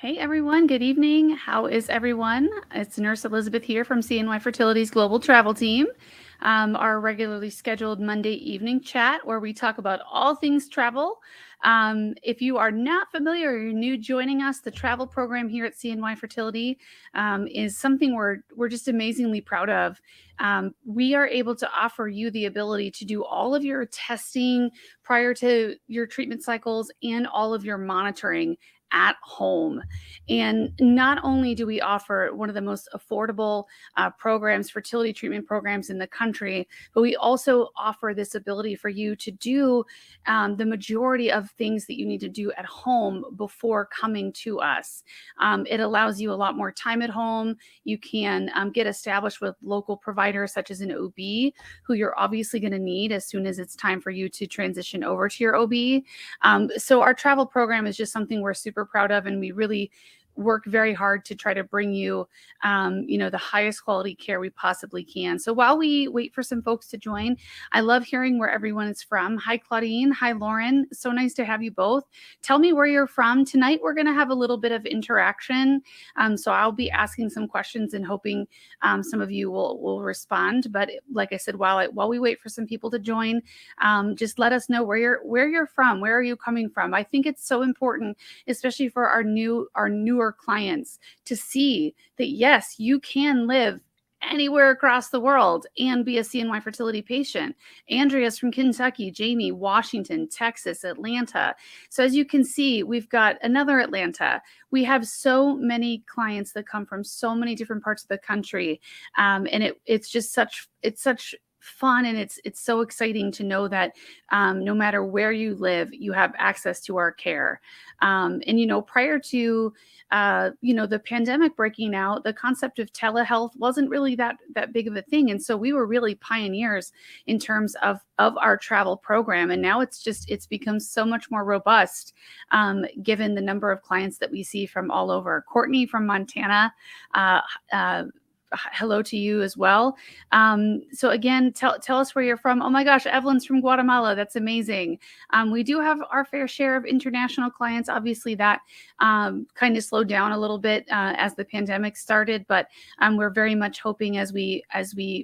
Hey everyone, good evening. How is everyone? It's Nurse Elizabeth here from CNY Fertility's Global Travel Team. Our regularly scheduled Monday evening chat where we talk about all things travel. If you are not familiar or you're new joining us, the travel program here at CNY Fertility is something we're just amazingly proud of. We are able to offer you the ability to do all of your testing prior to your treatment cycles and all of your monitoring at home. And not only do we offer one of the most affordable programs, fertility treatment programs in the country, but we also offer this ability for you to do the majority of things that you need to do at home before coming to us. It allows you a lot more time at home. You can get established with local providers such as an OB, who you're obviously going to need as soon as it's time for you to transition over to your OB. So our travel program is just something we're super proud of, and we really work very hard to try to bring you, the highest quality care we possibly can. So while we wait for some folks to join, I love hearing where everyone is from. Hi, Claudine. Hi, Lauren. So nice to have you both. Tell me where you're from. Tonight, we're going to have a little bit of interaction. So I'll be asking some questions and hoping some of you will respond. But like I said, while we wait for some people to join, just let us know where you're from. Where are you coming from? I think it's so important, especially for our newer clients, to see that yes, you can live anywhere across the world and be a CNY fertility patient. Andrea's from Kentucky, Jamie, Washington, Texas, Atlanta. So as you can see, we've got another Atlanta. We have so many clients that come from so many different parts of the country. And it's such fun, and it's so exciting to know that no matter where you live, you have access to our care. And prior to the pandemic breaking out, the concept of telehealth wasn't really that big of a thing, and so we were really pioneers in terms of our travel program. And now it's become so much more robust, given the number of clients that we see from all over. Courtney from Montana, hello to you as well. So again, tell us where you're from. Oh my gosh, Evelyn's from Guatemala. That's amazing. We do have our fair share of international clients. Obviously, that kind of slowed down a little bit as the pandemic started, but we're very much hoping as we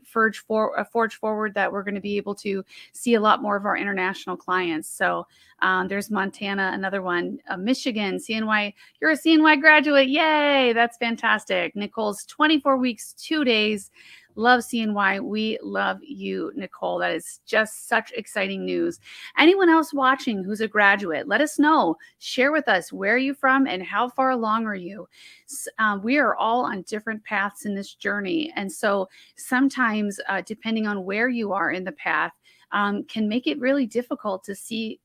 forge forward that we're going to be able to see a lot more of our international clients. So there's Montana, another one, Michigan, CNY. You're a CNY graduate. Yay. That's fantastic. Nicole's 24 weeks, 2 days. Love CNY. We love you, Nicole. That is just such exciting news. Anyone else watching who's a graduate, let us know. Share with us, where are you from and how far along are you? We are all on different paths in this journey. And so sometimes, depending on where you are in the path, can make it really difficult to see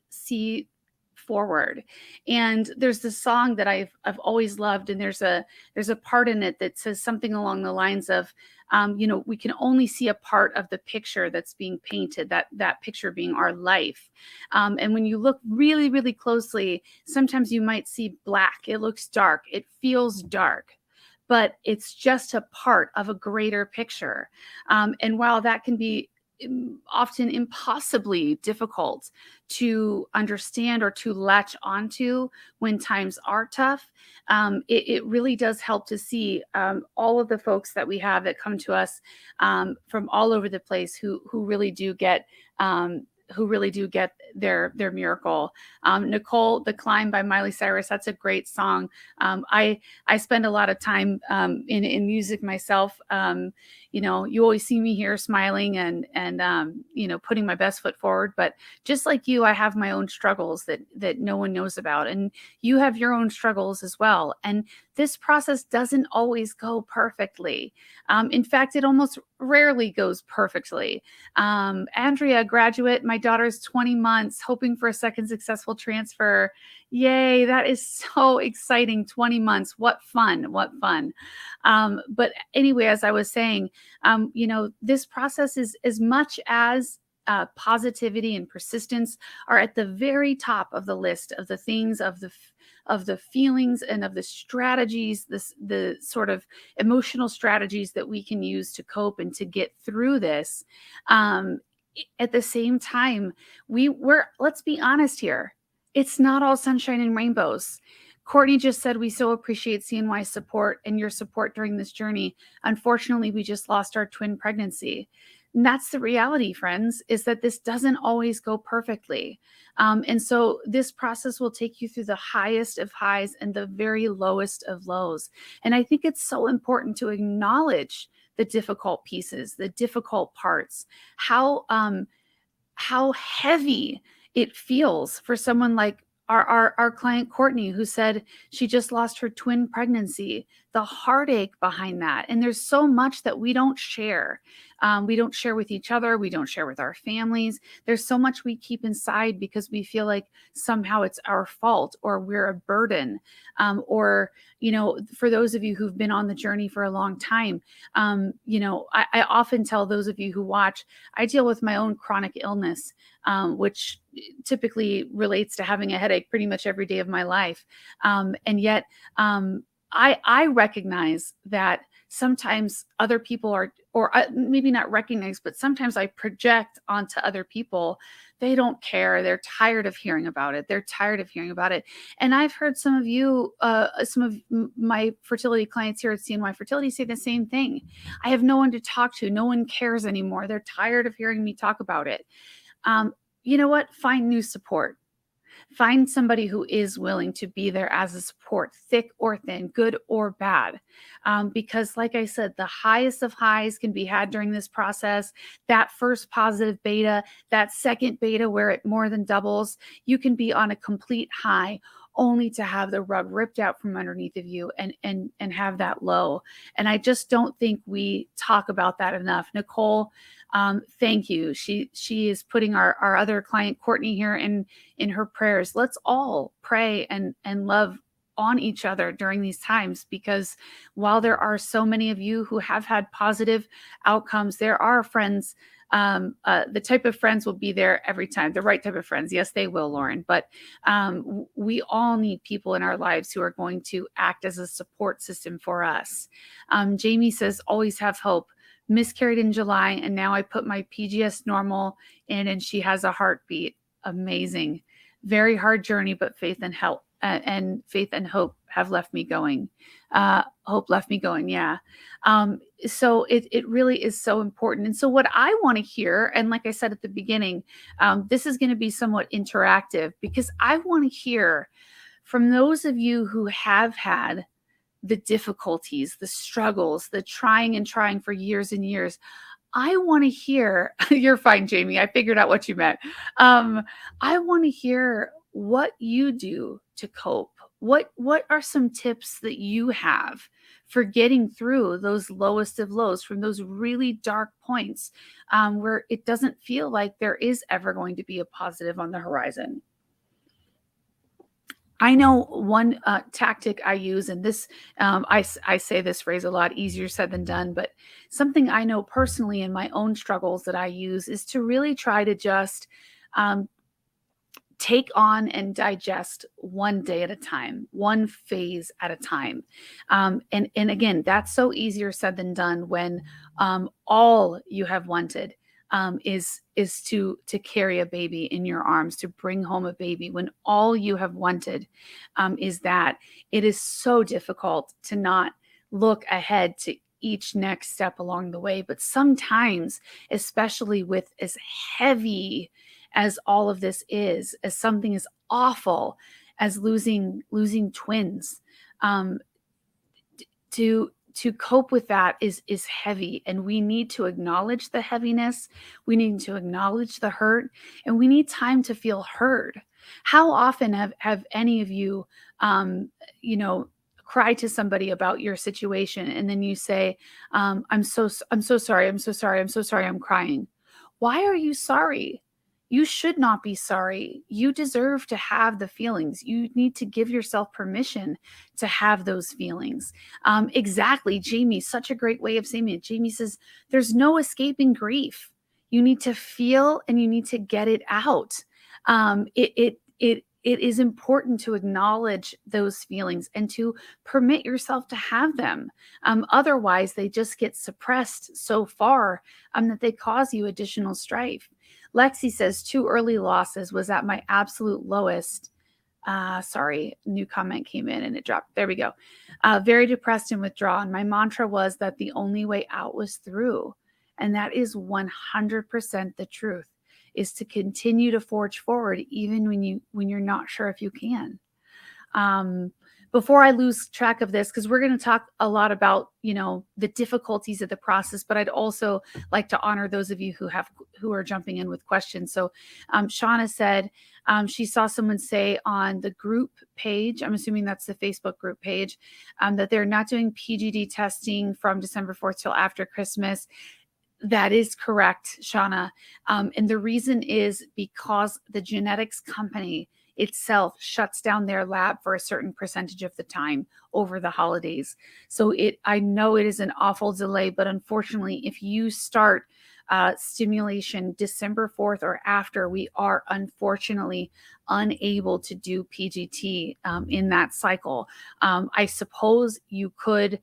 forward. And there's this song that I've always loved, and there's a part in it that says something along the lines of, we can only see a part of the picture that's being painted, that picture being our life. And when you look really, really closely, sometimes you might see black. It looks dark. It feels dark. But it's just a part of a greater picture. And while that can be often impossibly difficult to understand or to latch onto when times are tough, it really does help to see all of the folks that we have that come to us from all over the place who really do get their miracle. Nicole, "The Climb" by Miley Cyrus, that's a great song. I spend a lot of time in music myself. You always see me here smiling and putting my best foot forward. But just like you, I have my own struggles that no one knows about, and you have your own struggles as well. And this process doesn't always go perfectly. In fact, it almost rarely goes perfectly. Andrea, graduate, my daughter's 20 months, hoping for a second successful transfer. Yay, that is so exciting. 20 months. What fun. But anyway, as I was saying, this process is as much as positivity and persistence are at the very top of the list of the things, of the feelings and of the strategies, the sort of emotional strategies that we can use to cope and to get through this. At the same time, let's be honest here. It's not all sunshine and rainbows. Courtney just said, we so appreciate CNY support and your support during this journey. Unfortunately, we just lost our twin pregnancy. And that's the reality, friends, is that this doesn't always go perfectly. And so this process will take you through the highest of highs and the very lowest of lows. And I think it's so important to acknowledge the difficult pieces, the difficult parts, how heavy it feels for someone like our client Courtney, who said she just lost her twin pregnancy, the heartache behind that. And there's so much that we don't share. We don't share with each other. We don't share with our families. There's so much we keep inside because we feel like somehow it's our fault or we're a burden. Or, for those of you who've been on the journey for a long time, I often tell those of you who watch, I deal with my own chronic illness, which typically relates to having a headache pretty much every day of my life. And yet I recognize that sometimes other people are, or maybe not recognize, but sometimes I project onto other people. They don't care. They're tired of hearing about it. And I've heard some of you, some of my fertility clients here at CNY Fertility say the same thing. I have no one to talk to. No one cares anymore. They're tired of hearing me talk about it. You know what? Find new support. Find somebody who is willing to be there as a support, thick or thin, good or bad. Because like I said, the highest of highs can be had during this process. That first positive beta, that second beta where it more than doubles, you can be on a complete high only to have the rug ripped out from underneath of you and have that low. And I just don't think we talk about that enough. Nicole, thank you. She is putting our other client Courtney here in her prayers. Let's all pray and love on each other during these times, because while there are so many of you who have had positive outcomes, there are friends. The type of friends will be there every time. The right type of friends. Yes, they will, Lauren. But we all need people in our lives who are going to act as a support system for us. Jamie says, always have hope. Miscarried in July, and now I put my PGS normal in, and she has a heartbeat. Amazing. Very hard journey, but faith and hope have left me going. Hope left me going. Yeah. So it really is so important. And so what I want to hear, and like I said at the beginning, this is going to be somewhat interactive, because I want to hear from those of you who have had the difficulties, the struggles, the trying for years and years. I want to hear, you're fine, Jamie. I figured out what you meant. I want to hear what you do to cope. What are some tips that you have for getting through those lowest of lows, from those really dark points where it doesn't feel like there is ever going to be a positive on the horizon? I know one tactic I use, and this, I say this phrase a lot, easier said than done, but something I know personally in my own struggles that I use is to really try to just take on and digest one day at a time, one phase at a time. And again, that's so easier said than done when all you have wanted is to carry a baby in your arms, to bring home a baby, when all you have wanted is that. It is so difficult to not look ahead to each next step along the way. But sometimes, especially with as heavy as all of this is, as something as awful as losing twins, to cope with that is heavy, and we need to acknowledge the heaviness. We need to acknowledge the hurt, and we need time to feel heard. How often have any of you, cry to somebody about your situation, and then you say, I'm so sorry, I'm crying. Why are you sorry? You should not be sorry. You deserve to have the feelings. You need to give yourself permission to have those feelings. Exactly. Jamie, such a great way of saying it. Jamie says, there's no escaping grief. You need to feel and you need to get it out. It is important to acknowledge those feelings and to permit yourself to have them. Otherwise, they just get suppressed so far that they cause you additional strife. Lexi says, 2 early losses was at my absolute lowest. Sorry, new comment came in and it dropped. There we go. Very depressed and withdrawn. My mantra was that the only way out was through. And that is 100% the truth, is to continue to forge forward even when you're not sure if you can. Before I lose track of this, because we're going to talk a lot about, the difficulties of the process, but I'd also like to honor those of you who are jumping in with questions. So Shauna said she saw someone say on the group page, I'm assuming that's the Facebook group page, that they're not doing PGD testing from December 4th till after Christmas. That is correct, Shauna. And the reason is because the genetics company itself shuts down their lab for a certain percentage of the time over the holidays. So I know it is an awful delay, but unfortunately, if you start stimulation December 4th or after, we are unfortunately unable to do PGT in that cycle. I suppose you could,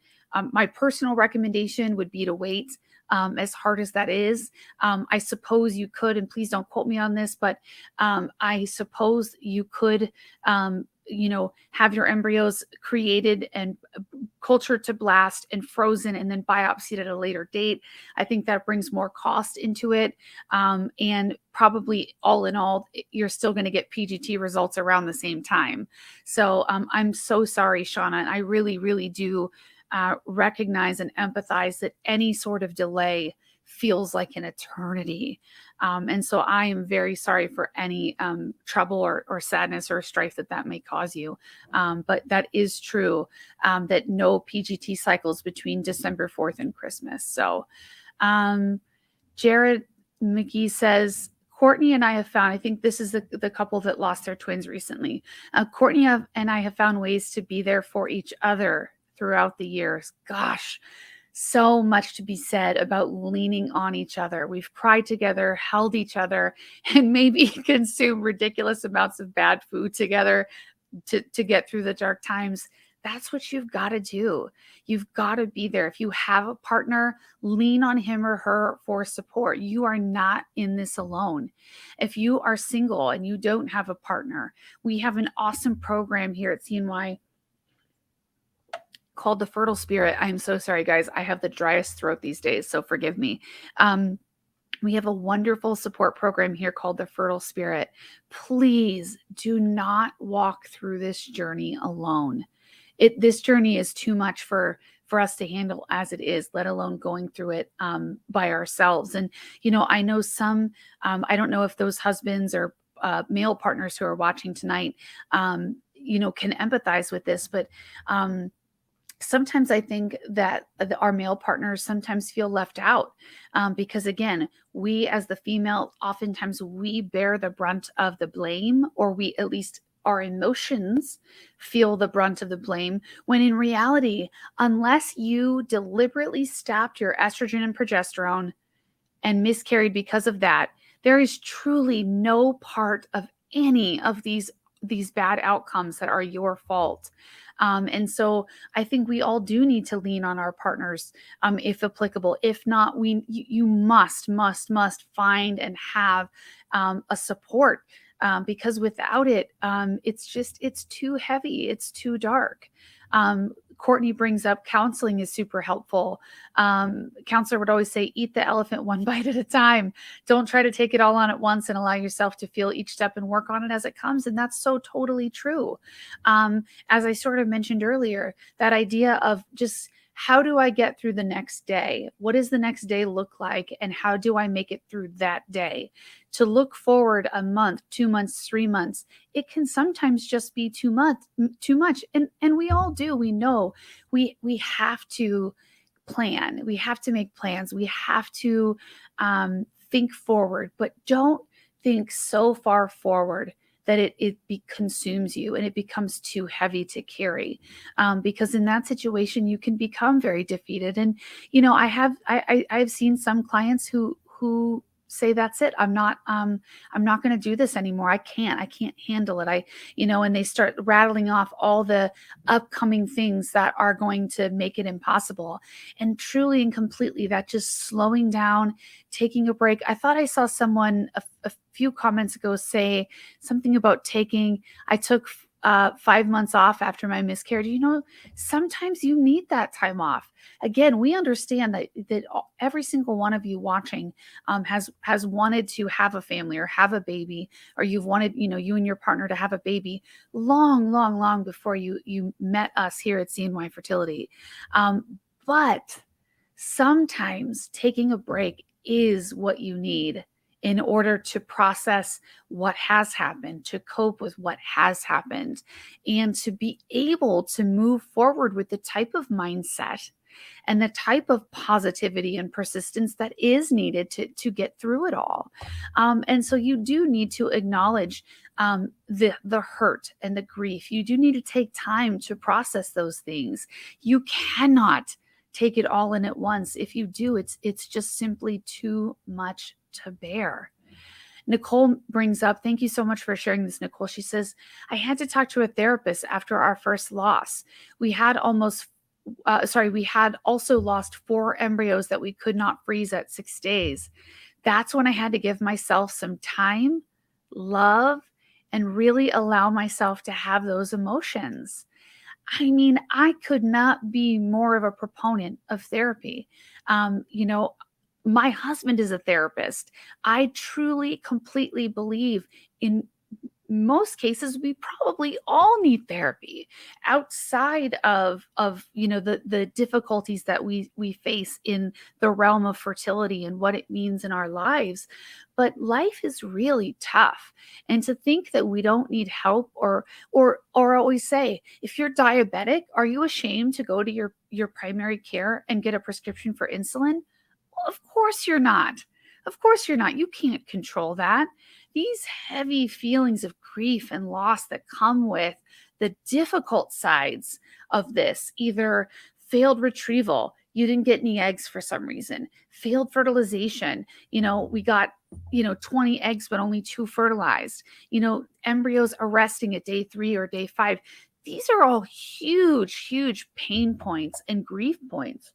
my personal recommendation would be to wait. As hard as that is, I suppose you could, and please don't quote me on this, but I suppose you could, have your embryos created and cultured to blast and frozen and then biopsied at a later date. I think that brings more cost into it. And probably all in all, you're still going to get PGT results around the same time. So I'm so sorry, Shauna. And I really, really do recognize and empathize that any sort of delay feels like an eternity. And so I am very sorry for any trouble or sadness or strife that may cause you. But that is true, that no PGT cycles between December 4th and Christmas. So Jared McGee says, Courtney and I have found, I think this is the couple that lost their twins recently. Courtney and I have found ways to be there for each other throughout the years. Gosh, so much to be said about leaning on each other. We've cried together, held each other, and maybe consumed ridiculous amounts of bad food together to get through the dark times. That's what you've got to do. You've got to be there. If you have a partner, lean on him or her for support. You are not in this alone. If you are single and you don't have a partner, we have an awesome program here at CNY called the Fertile Spirit. I'm so sorry, guys. I have the driest throat these days, so forgive me. We have a wonderful support program here called the Fertile Spirit. Please do not walk through this journey alone. This journey is too much for us to handle as it is, let alone going through it by ourselves. And, I know some, I don't know if those husbands or male partners who are watching tonight, can empathize with this, but sometimes I think that our male partners sometimes feel left out because, again, we as the female, oftentimes we bear the brunt of the blame, or we at least our emotions feel the brunt of the blame, when in reality, unless you deliberately stopped your estrogen and progesterone and miscarried because of that, there is truly no part of any of these bad outcomes that are your fault. And so I think we all do need to lean on our partners, if applicable. If not, you must find and have a support, because without it, it's too heavy. It's too dark. Courtney brings up counseling is super helpful. Counselor would always say, eat the elephant one bite at a time. Don't try to take it all on at once, and allow yourself to feel each step and work on it as it comes. And that's so totally true. As I sort of mentioned earlier, that idea of just, how do I get through the next day? What does the next day look like? And how do I make it through that day? To look forward a month, 2 months, 3 months, it can sometimes just be too much. And we all do. We know we have to plan. We have to make plans. We have to think forward, but don't think so far forward that it consumes you and it becomes too heavy to carry. Because in that situation, you can become very defeated. And, I've seen some clients who say, that's it. I'm not going to do this anymore. I can't handle it. And they start rattling off all the upcoming things that are going to make it impossible. And truly and completely, that just slowing down, taking a break. I thought I saw someone a few comments ago say something about I took 5 months off after my miscarriage. Sometimes you need that time off. Again, we understand that every single one of you watching has wanted to have a family or have a baby, or you've wanted, you and your partner to have a baby long, long, long before you met us here at CNY Fertility. But sometimes taking a break is what you need in order to process what has happened, to cope with what has happened, and to be able to move forward with the type of mindset and the type of positivity and persistence that is needed to get through it all. And so you do need to acknowledge the hurt and the grief. You do need to take time to process those things. You cannot take it all in at once. If you do, it's just simply too much to bear. Nicole brings up, thank you so much for sharing this, Nicole. She says, I had to talk to a therapist after our first loss. We had also lost 4 embryos that we could not freeze at 6 days. That's when I had to give myself some time, love, and really allow myself to have those emotions. I mean, I could not be more of a proponent of therapy. My husband is a therapist. I truly, completely believe in most cases we probably all need therapy outside of the difficulties that we face in the realm of fertility and what it means in our lives. But life is really tough, and to think that we don't need help, or always say, if you're diabetic, are you ashamed to go to your primary care and get a prescription for insulin? Well, of course you're not. Of course you're not. You can't control that. These heavy feelings of grief and loss that come with the difficult sides of this, either failed retrieval, you didn't get any eggs for some reason, failed fertilization, we got 20 eggs but only 2 fertilized, embryos arresting at day 3 or day 5. These are all huge pain points and grief points.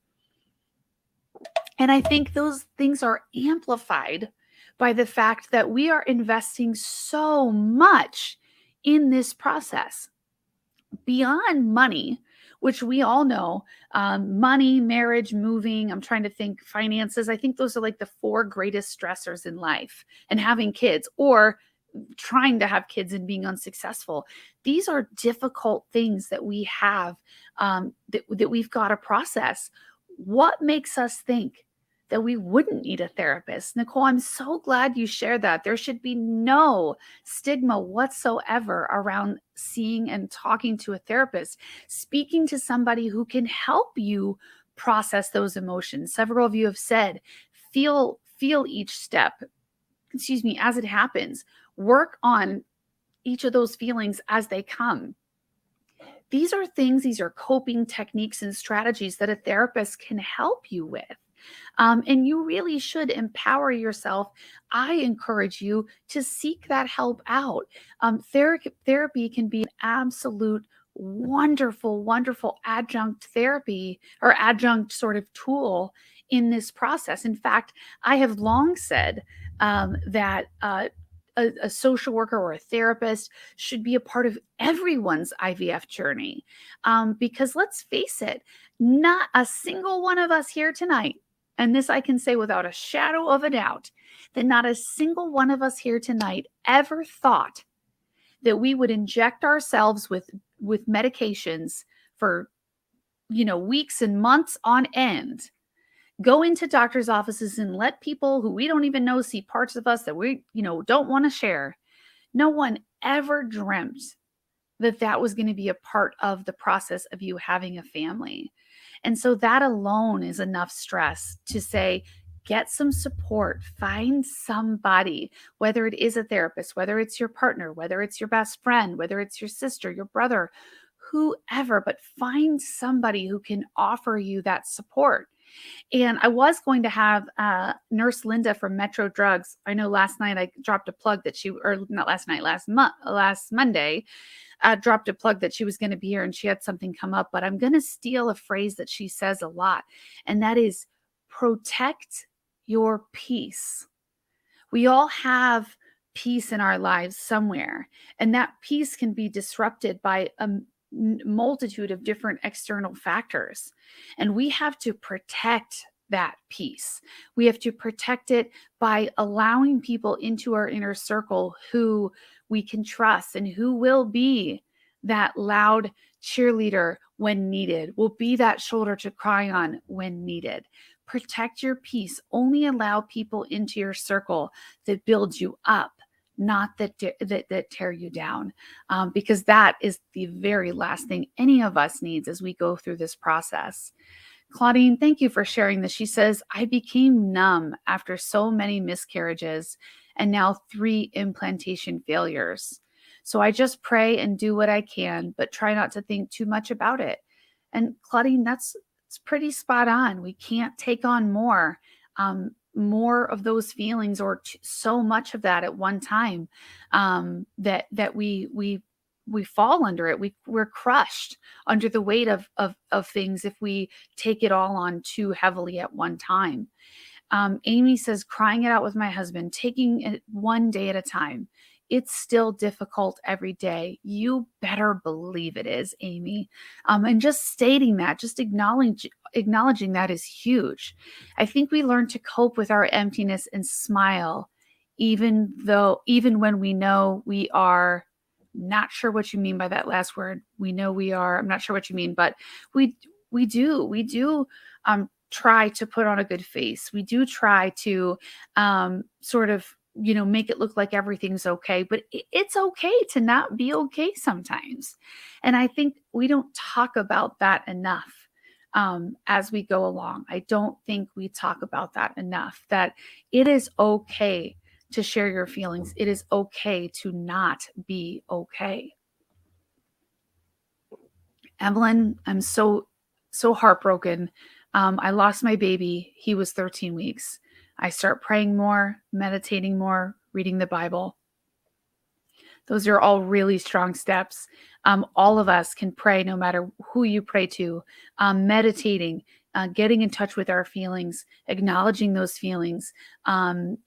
And I think those things are amplified by the fact that we are investing so much in this process beyond money, which we all know, money, marriage, moving, I'm trying to think, finances. I think those are like the 4 greatest stressors in life, and having kids or trying to have kids and being unsuccessful. These are difficult things that we have, that we've got to process. What makes us think that we wouldn't need a therapist? Nicole, I'm so glad you shared that. There should be no stigma whatsoever around seeing and talking to a therapist, speaking to somebody who can help you process those emotions. Several of you have said, feel each step, as it happens. Work on each of those feelings as they come. These are coping techniques and strategies that a therapist can help you with. And you really should empower yourself. I encourage you to seek that help out. Therapy can be an absolute wonderful adjunct therapy or adjunct sort of tool in this process. In fact, I have long said that a social worker or a therapist should be a part of everyone's IVF journey. Because let's face it, not a single one of us here tonight, and this I can say without a shadow of a doubt, that not a single one of us here tonight ever thought that we would inject ourselves with medications for weeks and months on end, go into doctor's offices and let people who we don't even know see parts of us that we don't want to share. No one ever dreamt that was going to be a part of the process of you having a family. And so that alone is enough stress to say, get some support, find somebody, whether it is a therapist, whether it's your partner, whether it's your best friend, whether it's your sister, your brother, whoever, but find somebody who can offer you that support. And I was going to have Nurse Linda from Metro Drugs. I know last night I dropped a plug that last Monday, dropped a plug that she was going to be here and she had something come up, but I'm going to steal a phrase that she says a lot. And that is, protect your peace. We all have peace in our lives somewhere. And that peace can be disrupted by a multitude of different external factors. And we have to protect that peace. We have to protect it by allowing people into our inner circle who we can trust and who will be that loud cheerleader when needed, will be that shoulder to cry on when needed. Protect your peace. Only allow people into your circle that build you up, not that tear you down, because that is the very last thing any of us needs as we go through this process. Claudine, thank you for sharing this. She says, I became numb after so many miscarriages and now 3 implantation failures. So I just pray and do what I can, but try not to think too much about it. And Claudine, that's it's pretty spot on. We can't take on more of those feelings or so much of that at one time, that we fall under it. We're crushed under the weight of things if we take it all on too heavily at one time. Amy says, crying it out with my husband, taking it one day at a time. It's still difficult every day. You better believe it is, Amy. And just stating that, just acknowledging that is huge. I think we learn to cope with our emptiness and smile, even when we know we are not sure what you mean by that last word. We know we are, I'm not sure what you mean, but we do try to put on a good face. We do try to sort of, make it look like everything's okay, but it's okay to not be okay sometimes. And I think we don't talk about that enough as we go along. I don't think we talk about that enough, that it is okay to share your feelings. It is okay to not be okay. Evelyn, I'm so heartbroken. I lost my baby. He was 13 weeks. I start praying more, meditating more, reading the Bible. Those are all really strong steps. All of us can pray, no matter who you pray to, meditating, getting in touch with our feelings, acknowledging those feelings. And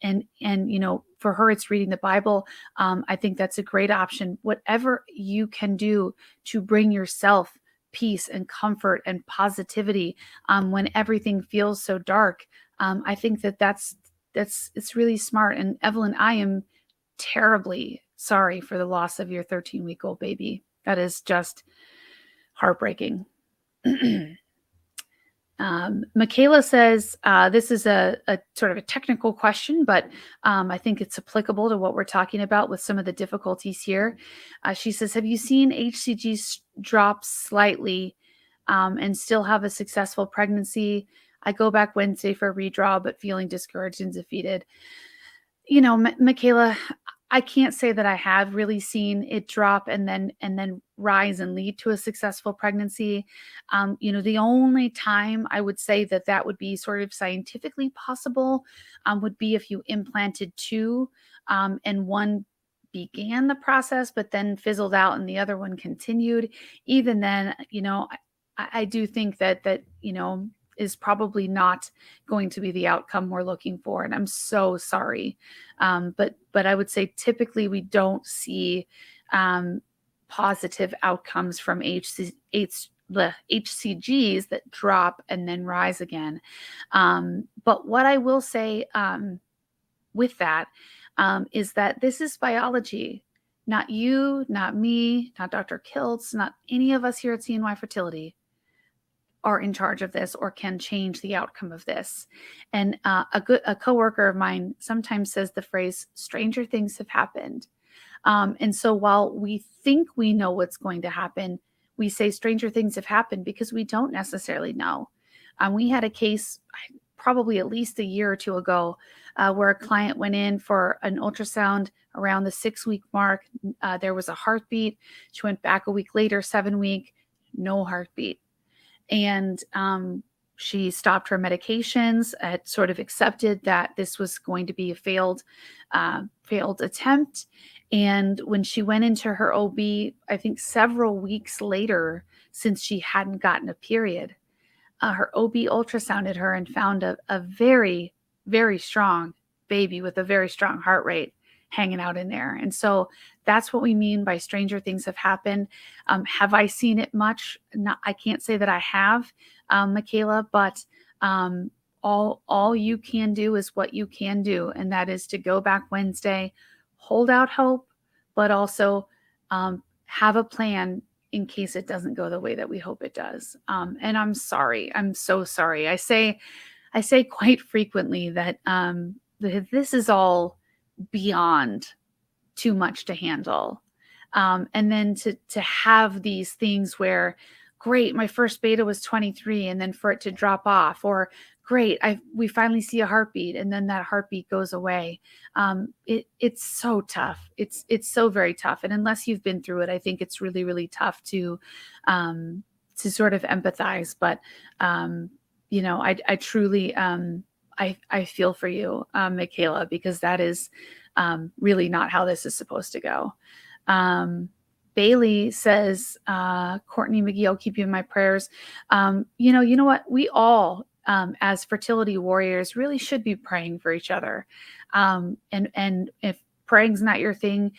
for her, it's reading the Bible. I think that's a great option. Whatever you can do to bring yourself peace and comfort and positivity when everything feels so dark. I think that's it's really smart. And Evelyn, I am terribly sorry for the loss of your 13-week-old baby. That is just heartbreaking. Michaela says, this is a sort of a technical question, but I think it's applicable to what we're talking about with some of the difficulties here. She says, have you seen HCGs drop slightly and still have a successful pregnancy? I go back Wednesday for a redraw, but feeling discouraged and defeated. Michaela, I can't say that I have really seen it drop and then rise and lead to a successful pregnancy. The only time I would say that would be sort of scientifically possible would be if you implanted 2 and one began the process but then fizzled out and the other one continued. Even then, I do think that is probably not going to be the outcome we're looking for. And I'm so sorry. But I would say typically we don't see positive outcomes from HCGs that drop and then rise again. But what I will say with that is that this is biology. Not you, not me, not Dr. Kiltz, not any of us here at CNY Fertility are in charge of this or can change the outcome of this. And a coworker of mine sometimes says the phrase, stranger things have happened. And so while we think we know what's going to happen, we say stranger things have happened because we don't necessarily know. We had a case probably at least a year or 2 ago where a client went in for an ultrasound around the 6-week mark. There was a heartbeat. She went back a week later, 7-week, no heartbeat. And she stopped her medications, had sort of accepted that this was going to be a failed attempt. And when she went into her OB, I think several weeks later, since she hadn't gotten a period, her OB ultrasounded her and found a very, very strong baby with a very strong heart rate. hanging out in there. And so that's what we mean by stranger things have happened. Have I seen it much? Not, I can't say that I have, Michaela, but all you can do is what you can do, and that is to go back Wednesday, hold out hope, but also have a plan in case it doesn't go the way that we hope it does. And I'm sorry. I'm so sorry. I say quite frequently that this is all beyond too much to handle. And then to have these things where, great, my first beta was 23, and then for it to drop off, or great, we finally see a heartbeat, and then that heartbeat goes away. It's so tough. It's so very tough. And unless you've been through it, I think it's really, really tough to sort of empathize. But I truly I feel for you, Michaela, because that is really not how this is supposed to go. Bailey says, Courtney McGee, I'll keep you in my prayers. You know what? We all, as fertility warriors, really should be praying for each other. And if praying's not your thing,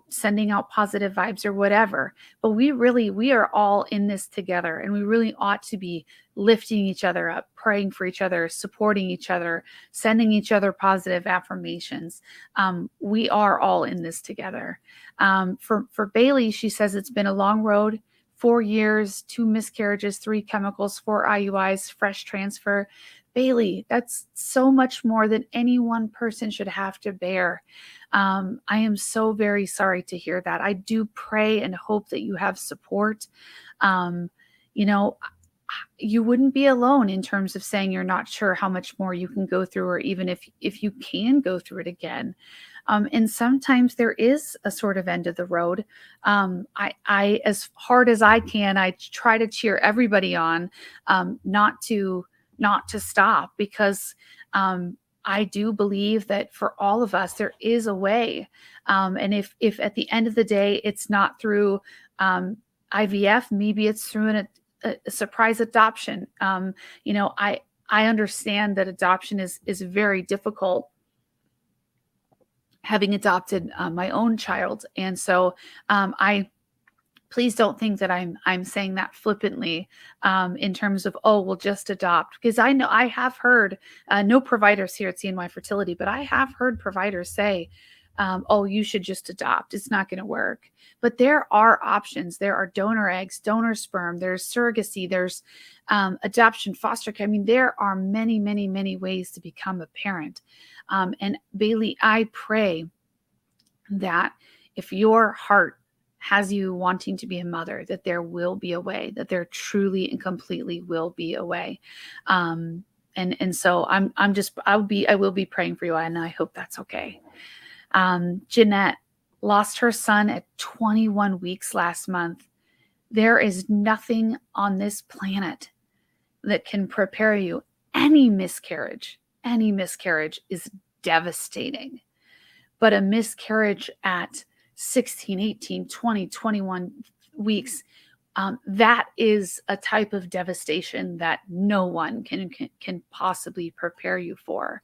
sending out positive vibes or whatever. But we are all in this together, and we really ought to be lifting each other up, praying for each other, supporting each other, sending each other positive affirmations. We are all in this together. For Bailey, she says it's been a long road, 4 years, 2 miscarriages, 3 chemicals, 4 IUIs, fresh transfer. Bailey, that's so much more than any one person should have to bear. I am so very sorry to hear that. I do pray and hope that you have support. You wouldn't be alone in terms of saying you're not sure how much more you can go through, or even if you can go through it again. And sometimes there is a sort of end of the road. I as hard as I can, I try to cheer everybody on, not to stop, because I do believe that for all of us, there is a way. And if at the end of the day, it's not through IVF, maybe it's through a surprise adoption. I understand that adoption is very difficult, having adopted my own child. And so please don't think that I'm saying that flippantly, in terms of, oh, we'll just adopt. Because I know I have heard, no providers here at CNY Fertility, but I have heard providers say, oh, you should just adopt. It's not going to work. But there are options. There are donor eggs, donor sperm, there's surrogacy, there's adoption, foster care. I mean, there are many, many, many ways to become a parent. And Bailey, I pray that if your heart has you wanting to be a mother, that there will be a way, that there truly and completely will be a way. And so I will be praying for you, and I hope that's okay. Jeanette lost her son at 21 weeks last month. There is nothing on this planet that can prepare you. Any miscarriage is devastating. But a miscarriage at 16, 18, 20, 21 weeks, that is a type of devastation that no one can possibly prepare you for.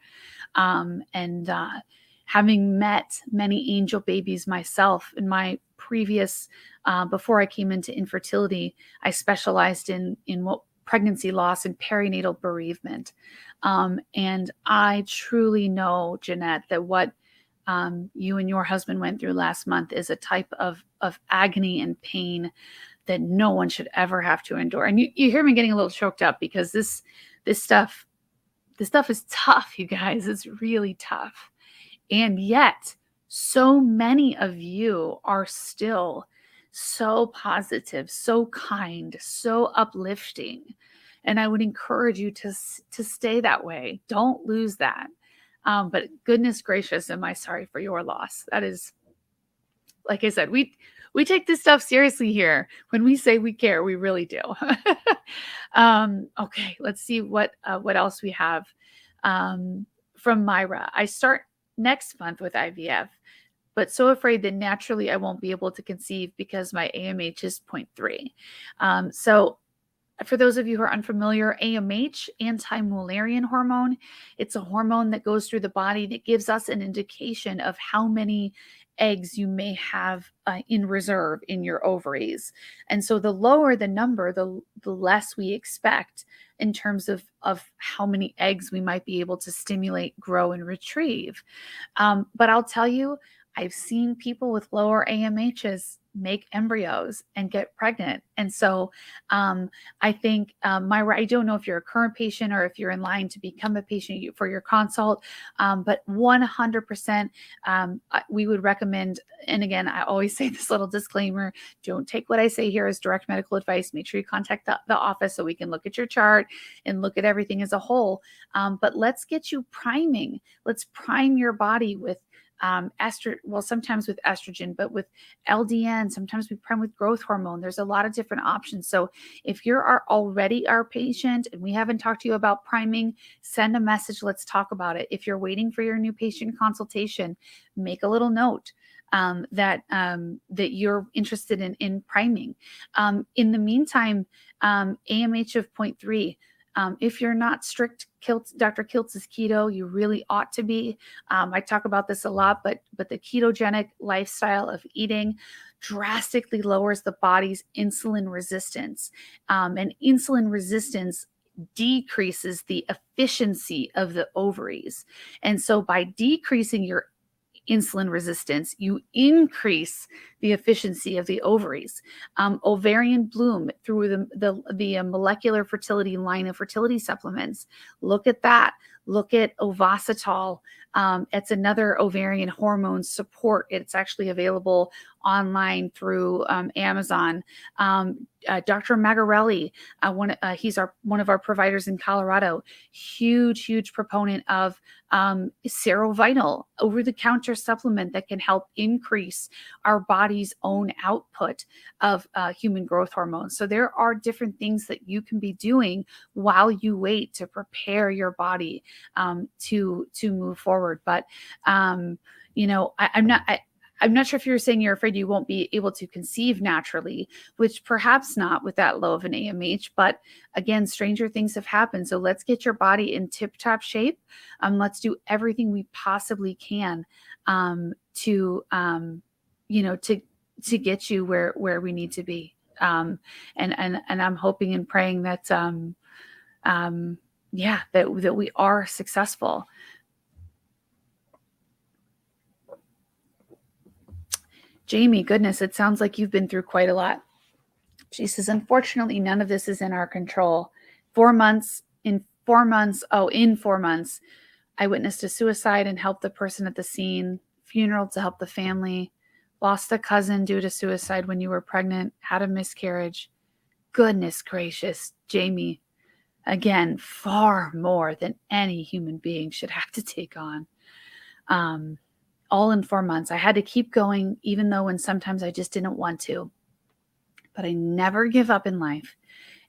Having met many angel babies myself in my previous, before I came into infertility, I specialized in what pregnancy loss and perinatal bereavement. And I truly know, Jeanette, that what you and your husband went through last month is a type of agony and pain that no one should ever have to endure. And you hear me getting a little choked up, because this stuff is tough, you guys. It's really tough. And yet, so many of you are still so positive, so kind, so uplifting. And I would encourage you to stay that way. Don't lose that. But goodness gracious, am I sorry for your loss. That is, like I said, we take this stuff seriously here. When we say we care, we really do. Okay, let's see what else we have. From Myra, I start next month with IVF, but so afraid that naturally I won't be able to conceive because my AMH is 0.3. So For those of you who are unfamiliar, AMH, anti-Mullerian hormone, it's a hormone that goes through the body that gives us an indication of how many eggs you may have in reserve in your ovaries. And so the lower the number, the less we expect in terms of how many eggs we might be able to stimulate, grow, and retrieve. But I'll tell you, I've seen people with lower AMHs make embryos and get pregnant. And so I think, Myra, I don't know if you're a current patient or if you're in line to become a patient for your consult, but 100% we would recommend, and again, I always say this little disclaimer, don't take what I say here as direct medical advice. Make sure you contact the office so we can look at your chart and look at everything as a whole. But let's get you priming. Let's prime your body with sometimes with estrogen, but with LDN, sometimes we prime with growth hormone. There's a lot of different options. So if you're already our patient and we haven't talked to you about priming, send a message. Let's talk about it. If you're waiting for your new patient consultation, make a little note that you're interested in priming. In the meantime, AMH of 0.3. If you're not strict Dr. Kiltz's keto, you really ought to be. I talk about this a lot, but the ketogenic lifestyle of eating drastically lowers the body's insulin resistance. And insulin resistance decreases the efficiency of the ovaries. And so by decreasing your insulin resistance, you increase the efficiency of the ovaries. Ovarian bloom through the molecular fertility line of fertility supplements. Look at that. Look at Ovasitol. It's another ovarian hormone support. It's actually available online through Amazon. Dr. Magarelli, he's one of our providers in Colorado, huge proponent of Serovital, over-the-counter supplement that can help increase our body's own output of human growth hormones. So there are different things that you can be doing while you wait to prepare your body to move forward. But I'm not sure if you're saying you're afraid you won't be able to conceive naturally, which perhaps not with that low of an AMH, but again, stranger things have happened. So let's get your body in tip-top shape. Let's do everything we possibly can to get you where we need to be. And I'm hoping and praying that that we are successful. Jamie, goodness, it sounds like you've been through quite a lot. She says, unfortunately, none of this is in our control. In 4 months, I witnessed a suicide and helped the person at the scene, funeral to help the family, lost a cousin due to suicide when you were pregnant, had a miscarriage. Goodness gracious, Jamie, again, far more than any human being should have to take on. All in 4 months. I had to keep going, even though when sometimes I just didn't want to. But I never give up in life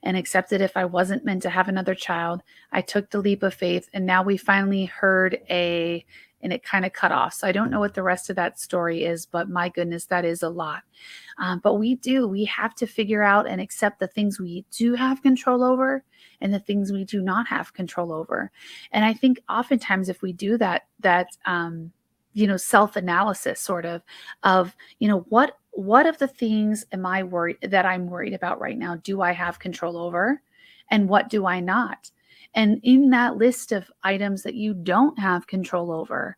and accepted if I wasn't meant to have another child. I took the leap of faith, and now we finally heard and it kind of cut off. So I don't know what the rest of that story is, but my goodness, that is a lot. But we have to figure out and accept the things we do have control over and the things we do not have control over. And I think oftentimes if we do that self-analysis sort of what of the things I'm worried about right now do I have control over, and what do I not? And in that list of items that you don't have control over,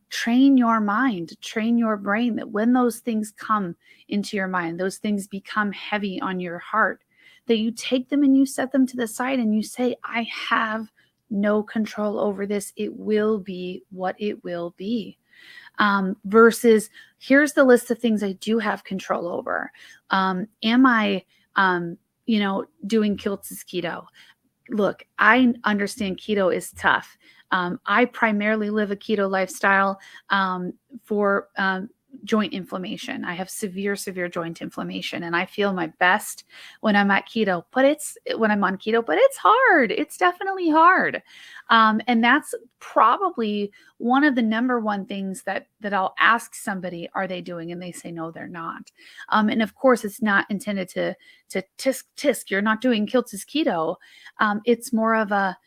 train your mind, train your brain that when those things come into your mind, those things become heavy on your heart, that you take them and you set them to the side and you say, I have no control over this. It will be what it will be. Versus here's the list of things I do have control over. Am I, doing Kiltz's keto? Look, I understand keto is tough. I primarily live a keto lifestyle for joint inflammation. I have severe joint inflammation, and I feel my best when I'm at keto, when I'm on keto, but it's hard. It's definitely hard. And that's probably one of the number one things that I'll ask somebody, are they doing? And they say, no, they're not. And of course, it's not intended to tisk, you're not doing Kiltz's keto. It's more of a,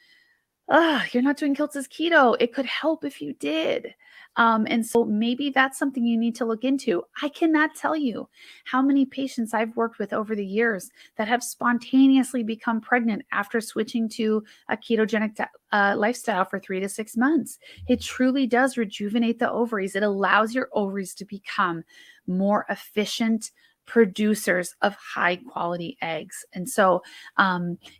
you're not doing Kiltz's keto. It could help if you did. And so maybe that's something you need to look into. I cannot tell you how many patients I've worked with over the years that have spontaneously become pregnant after switching to a ketogenic lifestyle for 3 to 6 months. It truly does rejuvenate the ovaries. It allows your ovaries to become more efficient producers of high quality eggs. And so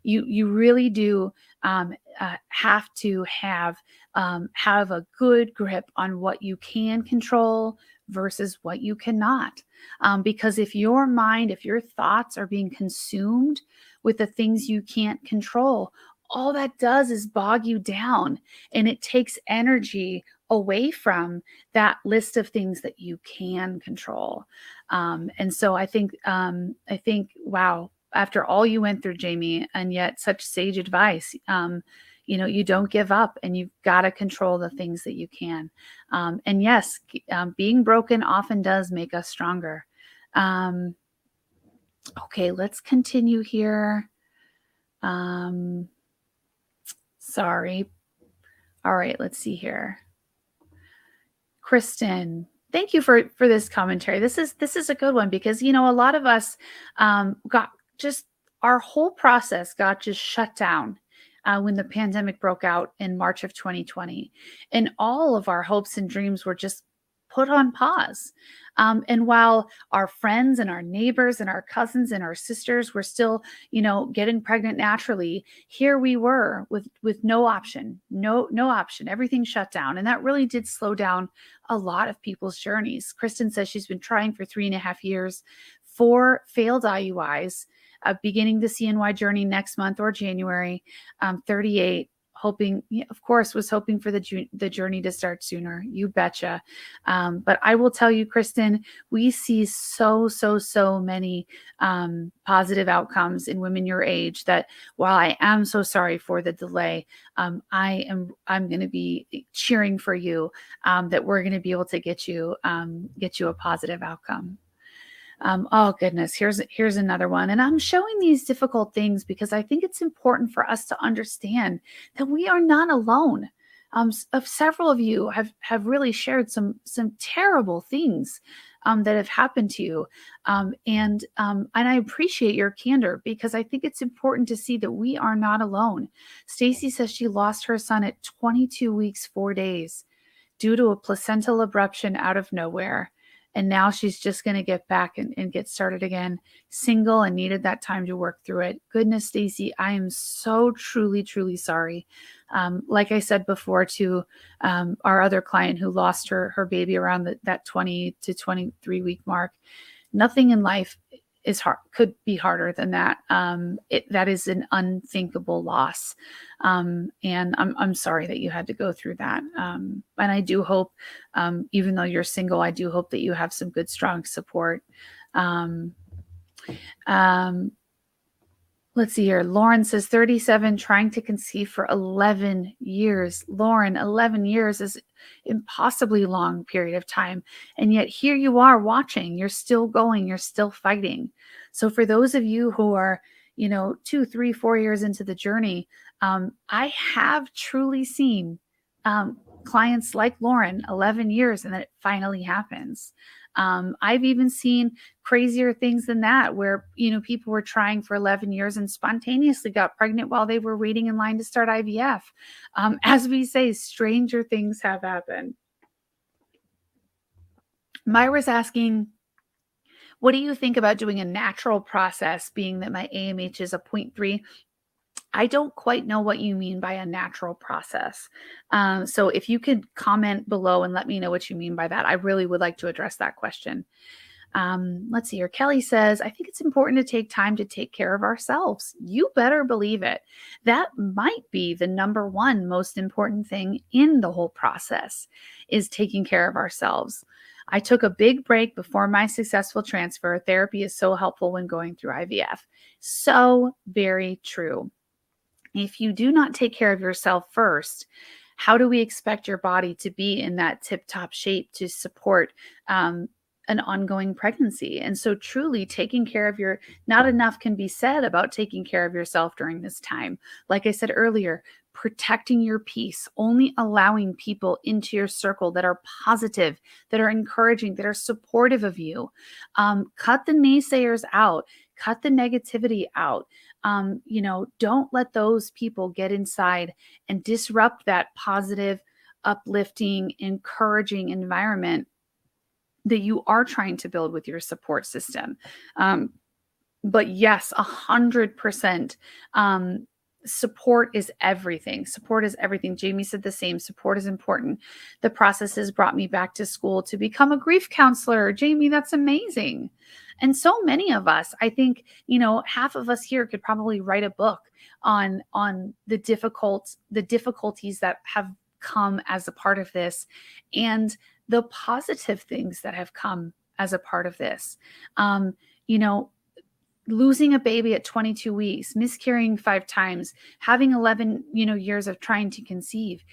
you really do have to have a good grip on what you can control versus what you cannot. Because if your mind, if your thoughts are being consumed with the things you can't control, all that does is bog you down, and it takes energy away from that list of things that you can control. And so I think, wow, after all you went through, Jamie, and yet such sage advice, you don't give up, and you've got to control the things that you can. And yes, being broken often does make us stronger. Okay, let's continue here. Sorry. All right, let's see here. Kristen, thank you for this commentary. This is a good one, because a lot of us got just, our whole process got just shut down when the pandemic broke out in March of 2020, and all of our hopes and dreams were just put on pause. And while our friends and our neighbors and our cousins and our sisters were still, getting pregnant naturally, here we were with no option, no option, everything shut down. And that really did slow down a lot of people's journeys. Kristen says she's been trying for 3.5 years, 4 failed IUIs, beginning the CNY journey next month or January, 38, hoping, of course, was hoping for the journey to start sooner. You betcha. But I will tell you, Kristen, we see so many positive outcomes in women your age, that while I am so sorry for the delay, I'm going to be cheering for you, that we're going to be able to get you a positive outcome. Oh goodness, here's another one. And I'm showing these difficult things because I think it's important for us to understand that we are not alone. Several of you have really shared some terrible things that have happened to you. And I appreciate your candor, because I think it's important to see that we are not alone. Stacy says she lost her son at 22 weeks, 4 days due to a placental abruption out of nowhere. And now she's just going to get back and get started again, single, and needed that time to work through it. Goodness, Stacy, I am so truly sorry. Like I said before to our other client who lost her baby around that 20 to 23 week mark, nothing in life could be harder than that. That is an unthinkable loss. And I'm sorry that you had to go through that. And I do hope, even though you're single, I do hope that you have some good, strong support. Let's see here. Lauren says 37, trying to conceive for 11 years. Lauren, 11 years is impossibly long period of time. And yet here you are watching, you're still going, you're still fighting. So for those of you who are, 2, 3, 4 years into the journey, I have truly seen clients like Lauren, 11 years, and then it finally happens. I've even seen crazier things than that, where, people were trying for 11 years and spontaneously got pregnant while they were waiting in line to start IVF. As we say, stranger things have happened. Myra's asking, what do you think about doing a natural process, being that my AMH is a 0.3? I don't quite know what you mean by a natural process. So if you could comment below and let me know what you mean by that, I really would like to address that question. Let's see here. Kelly says, I think it's important to take time to take care of ourselves. You better believe it. That might be the number one most important thing in the whole process, is taking care of ourselves. I took a big break before my successful transfer. Therapy is so helpful when going through IVF. So very true. If you do not take care of yourself first, how do we expect your body to be in that tip-top shape to support an ongoing pregnancy? And so truly taking care of not enough can be said about taking care of yourself during this time. Like I said earlier, protecting your peace, only allowing people into your circle that are positive, that are encouraging, that are supportive of you. Cut the naysayers out, cut the negativity out. Don't let those people get inside and disrupt that positive, uplifting, encouraging environment that you are trying to build with your support system. But yes, 100%. Support is everything. Support is everything. Jamie said the same. Support is important. The process has brought me back to school to become a grief counselor. Jamie, that's amazing. And so many of us, I think, half of us here could probably write a book on the difficulties that have come as a part of this and the positive things that have come as a part of this. Losing a baby at 22 weeks, miscarrying 5 times, having 11, years of trying to conceive.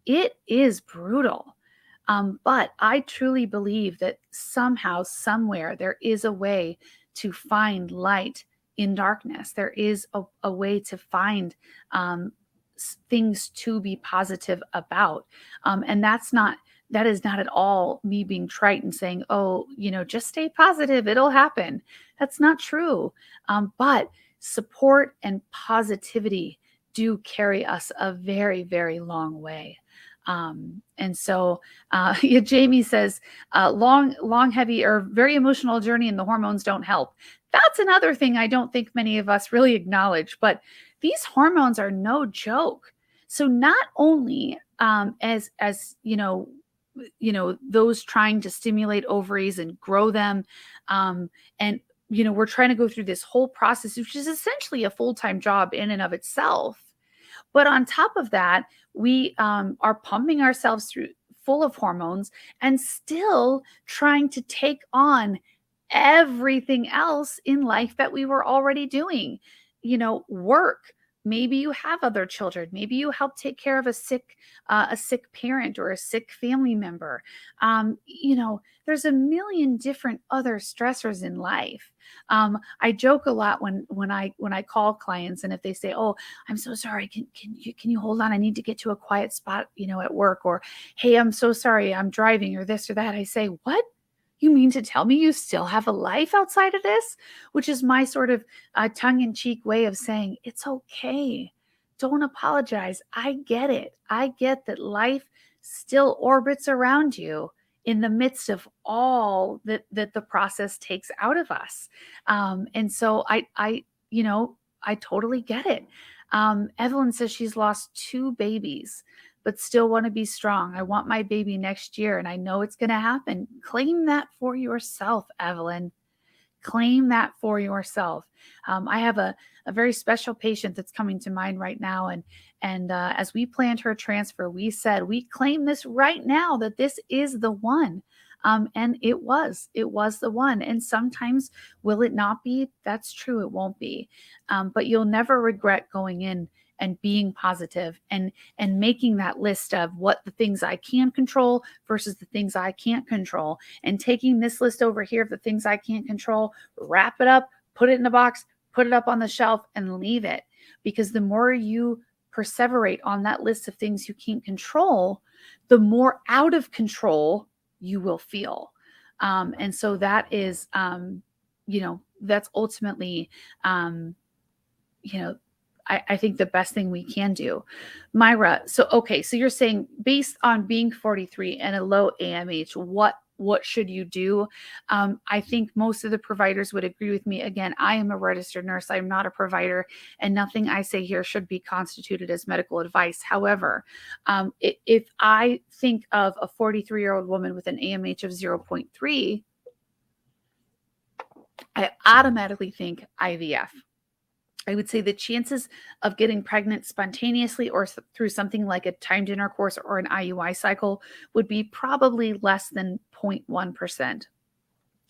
It is brutal. But I truly believe that somehow, somewhere, there is a way to find light in darkness. There is a way to find things to be positive about. And that is not at all me being trite and saying, oh, just stay positive, it'll happen. That's not true. But support and positivity do carry us a very, very long way. And so, Jamie says, long, heavy, or very emotional journey, and the hormones don't help. That's another thing I don't think many of us really acknowledge, but these hormones are no joke. So not only, as those trying to stimulate ovaries and grow them, and we're trying to go through this whole process, which is essentially a full-time job in and of itself. But on top of that, we are pumping ourselves through full of hormones and still trying to take on everything else in life that we were already doing. Work. Maybe you have other children. Maybe you help take care of a sick parent or a sick family member. There's a million different other stressors in life. I joke a lot when I call clients, and if they say, "Oh, I'm so sorry, can you hold on? I need to get to a quiet spot, at work," or, "Hey, I'm so sorry, I'm driving," or this or that. I say, "What? You mean to tell me you still have a life outside of this?" Which is my sort of tongue-in-cheek way of saying, it's okay. Don't apologize. I get it. I get that life still orbits around you in the midst of all that the process takes out of us. And so I totally get it. Evelyn says she's lost 2 babies, but still want to be strong. I want my baby next year, and I know it's going to happen. Claim that for yourself, Evelyn. Claim that for yourself. I have a very special patient that's coming to mind right now. And as we planned her transfer, we said, we claim this right now, that this is the one. And it was the one. And sometimes, will it not be? That's true. It won't be. But you'll never regret going in and being positive and making that list of what the things I can control versus the things I can't control, and taking this list over here of the things I can't control, wrap it up, put it in a box, put it up on the shelf, and leave it. Because the more you perseverate on that list of things you can't control, the more out of control you will feel. And so that is, that's ultimately, I think the best thing we can do. Myra, so you're saying, based on being 43 and a low AMH, what should you do? I think most of the providers would agree with me. Again, I am a registered nurse. I'm not a provider, and nothing I say here should be constituted as medical advice. However, if I think of a 43-year-old woman with an AMH of 0.3, I automatically think IVF. I would say the chances of getting pregnant spontaneously or through something like a timed intercourse or an IUI cycle would be probably less than 0.1%.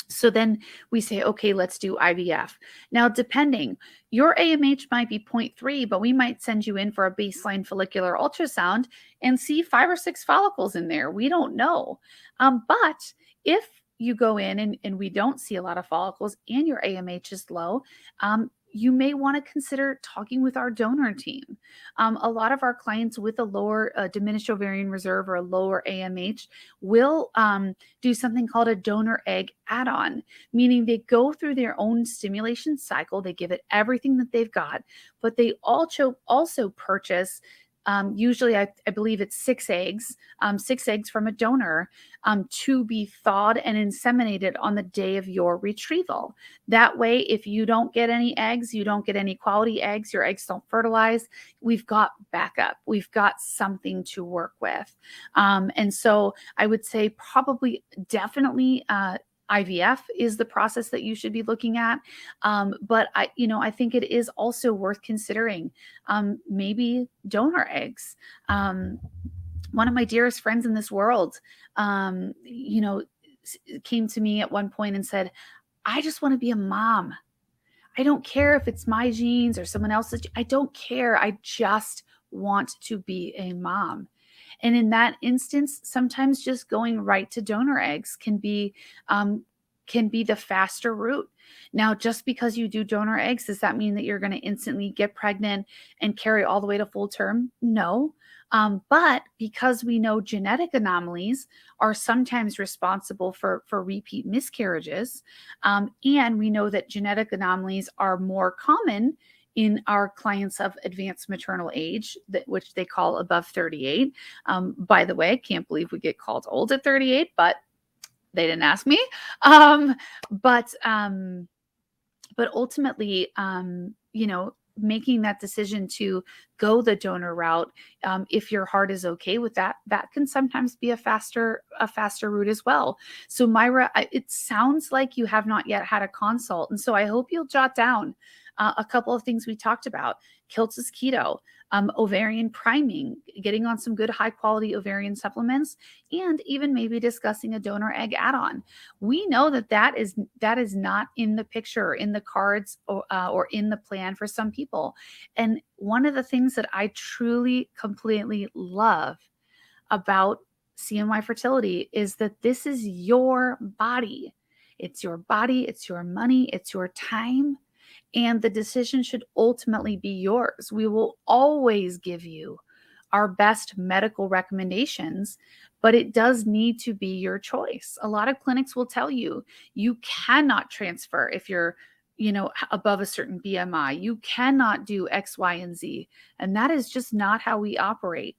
So then we say, okay, let's do IVF. Now, depending, your AMH might be zero point 0.3, but we might send you in for a baseline follicular ultrasound and see 5 or 6 follicles in there. We don't know. But if you go in and we don't see a lot of follicles and your AMH is low, you may want to consider talking with our donor team. A lot of our clients with a lower diminished ovarian reserve or a lower AMH will do something called a donor egg add-on, meaning they go through their own stimulation cycle, they give it everything that they've got, but they also purchase usually I believe it's 6 eggs from a donor to be thawed and inseminated on the day of your retrieval. That way, if you don't get any eggs, you don't get any quality eggs, your eggs don't fertilize, we've got backup. We've got something to work with. And so I would say probably definitely IVF is the process that you should be looking at. But I think it is also worth considering maybe donor eggs. One of my dearest friends in this world, came to me at one point and said, I just want to be a mom. I don't care if it's my genes or someone else's. I don't care. I just want to be a mom. And in that instance, sometimes just going right to donor eggs can be the faster route. Now, just because you do donor eggs, does that mean that you're going to instantly get pregnant and carry all the way to full term? No. But because we know genetic anomalies are sometimes responsible for repeat miscarriages, and we know that genetic anomalies are more common in our clients of advanced maternal age, which they call above 38. By the way, can't believe we get called old at 38, but they didn't ask me. But ultimately, making that decision to go the donor route, if your heart is okay with that, that can sometimes be a faster route as well. So Myra, it sounds like you have not yet had a consult. And so I hope you'll jot down a couple of things we talked about: Kiltz's keto, ovarian priming, getting on some good high quality ovarian supplements, and even maybe discussing a donor egg add-on. We know that is not in the picture, in the cards, or in the plan for some people. And one of the things that I truly, completely love about CNY Fertility is that this is your body. It's your body, it's your money, it's your time. And the decision should ultimately be yours. We will always give you our best medical recommendations, but it does need to be your choice. A lot of clinics will tell you you cannot transfer if you're above a certain BMI. You cannot do X, Y, and Z. And that is just not how we operate.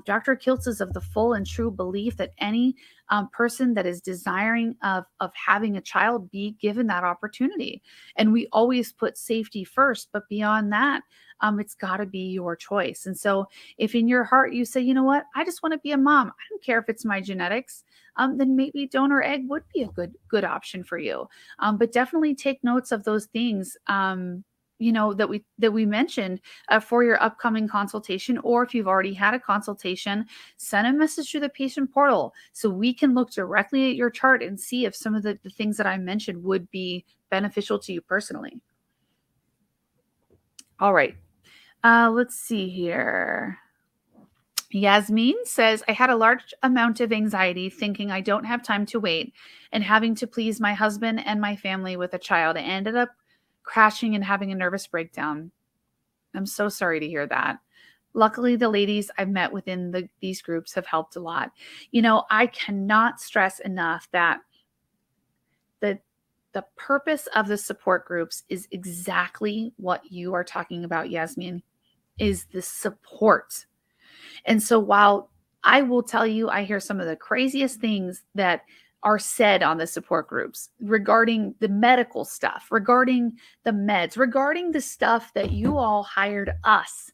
Dr. Kiltz is of the full and true belief that any person that is desiring of having a child be given that opportunity. And we always put safety first, but beyond that, it's got to be your choice. And so if in your heart you say, you know what, I just want to be a mom, I don't care if it's my genetics, then maybe donor egg would be a good option for you. But definitely take notes of those things that we mentioned for your upcoming consultation. Or if you've already had a consultation, send a message to the patient portal so we can look directly at your chart and see if some of the things that I mentioned would be beneficial to you personally. All right. Let's see here. Yasmin says, I had a large amount of anxiety thinking I don't have time to wait and having to please my husband and my family with a child. I ended up crashing and having a nervous breakdown. I'm so sorry to hear that. Luckily, the ladies I've met within these groups have helped a lot. I cannot stress enough that the purpose of the support groups is exactly what you are talking about, Yasmin, is the support. And so while I will tell you, I hear some of the craziest things that are said on the support groups regarding the medical stuff, regarding the meds, regarding the stuff that you all hired us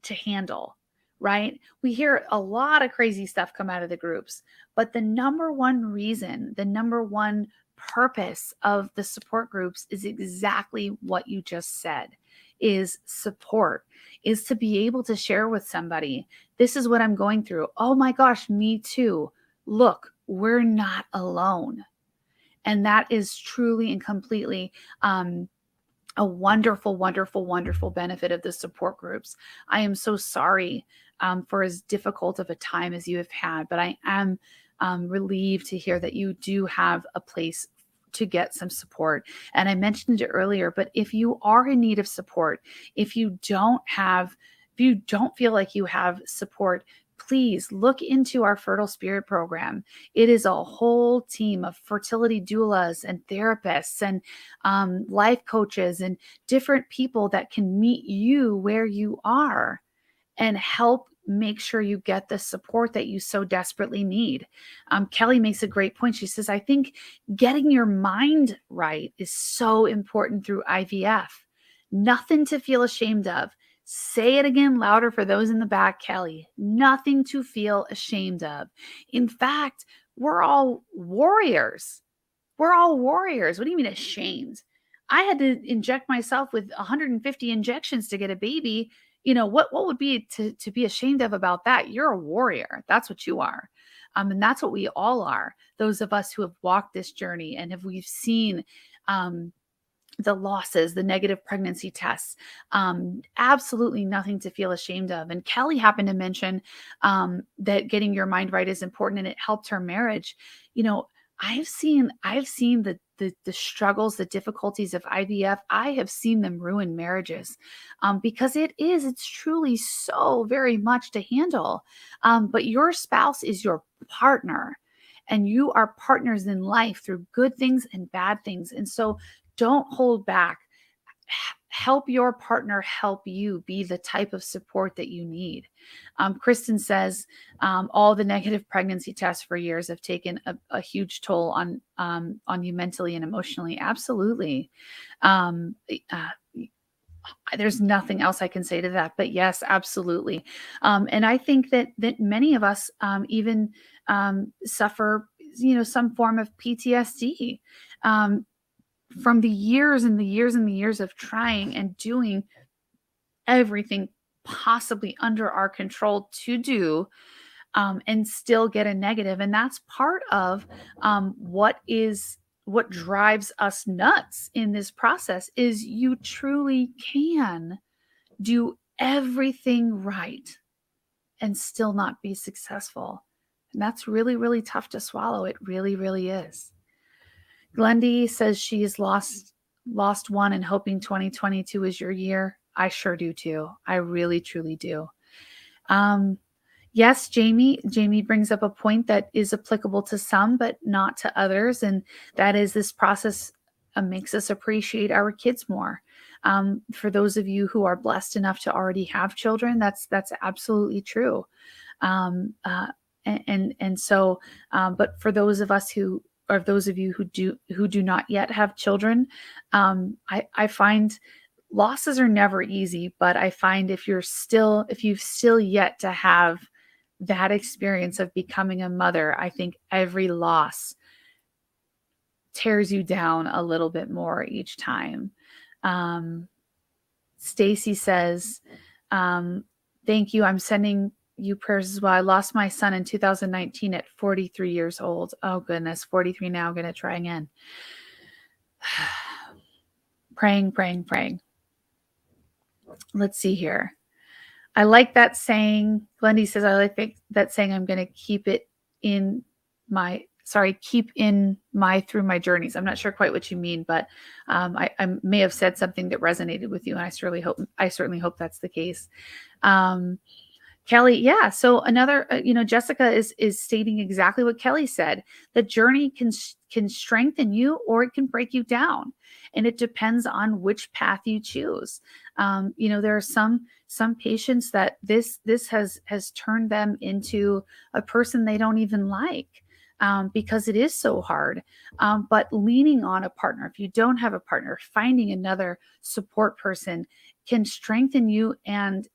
to handle, right? We hear a lot of crazy stuff come out of the groups, but the number one reason, the number one purpose of the support groups is exactly what you just said. is support, is to be able to share with somebody, this is what I'm going through. Oh my gosh, me too. Look, we're not alone. And that is truly and completely a wonderful, wonderful, wonderful benefit of the support groups. I am so sorry for as difficult of a time as you have had, but I am relieved to hear that you do have a place to get some support. And I mentioned it earlier, but if you are in need of support, if you don't feel like you have support, please look into our Fertile Spirit program. It is a whole team of fertility doulas and therapists and life coaches and different people that can meet you where you are and help make sure you get the support that you so desperately need. Kelly makes a great point. She says, I think getting your mind right is so important through IVF. Nothing to feel ashamed of. Say it again louder for those in the back, Kelly. Nothing to feel ashamed of. In fact, we're all warriors. We're all warriors. What do you mean ashamed? I had to inject myself with 150 injections to get a baby. What would be to be ashamed of about that? You're a warrior. That's what you are. And that's what we all are. Those of us who have walked this journey and we've seen the losses, the negative pregnancy tests, absolutely nothing to feel ashamed of. And Kelly happened to mention that getting your mind right is important and it helped her marriage. I've seen the struggles, the difficulties of IVF. I have seen them ruin marriages because it's truly so very much to handle. But your spouse is your partner and you are partners in life through good things and bad things. And so don't hold back. Help your partner help you be the type of support that you need. Kristen says all the negative pregnancy tests for years have taken a huge toll on you mentally and emotionally. Absolutely. There's nothing else I can say to that, but yes, absolutely. And I think that many of us even suffer, some form of PTSD. From the years and the years and the years of trying and doing everything possibly under our control to do and still get a negative. And that's part of what drives us nuts in this process is you truly can do everything right and still not be successful. And that's really, really tough to swallow. It really, really is. Glendy says she has lost one and hoping 2022 is your year. I sure do too. I really, truly do. Yes, Jamie brings up a point that is applicable to some, but not to others. And that is this process makes us appreciate our kids more. For those of you who are blessed enough to already have children, that's absolutely true. And so, but for those of us or those of you who do not yet have children, I find losses are never easy, but I find if you've still yet to have that experience of becoming a mother, I think every loss tears you down a little bit more each time. Stacy says, thank you. I'm sending you prayers as well. I lost my son in 2019 at 43 years old. Oh goodness, 43 now. I'm going to try again. Praying. Let's see here. I like that saying. Glendy says, I like that saying. I'm going to keep in my through my journeys. I'm not sure quite what you mean, but I may have said something that resonated with you. And I certainly hope that's the case. Kelly, yeah. So another, Jessica is stating exactly what Kelly said. The journey can strengthen you or it can break you down, and it depends on which path you choose. There are some patients that this has turned them into a person they don't even like. Because it is so hard. But leaning on a partner, if you don't have a partner, finding another support person can strengthen you and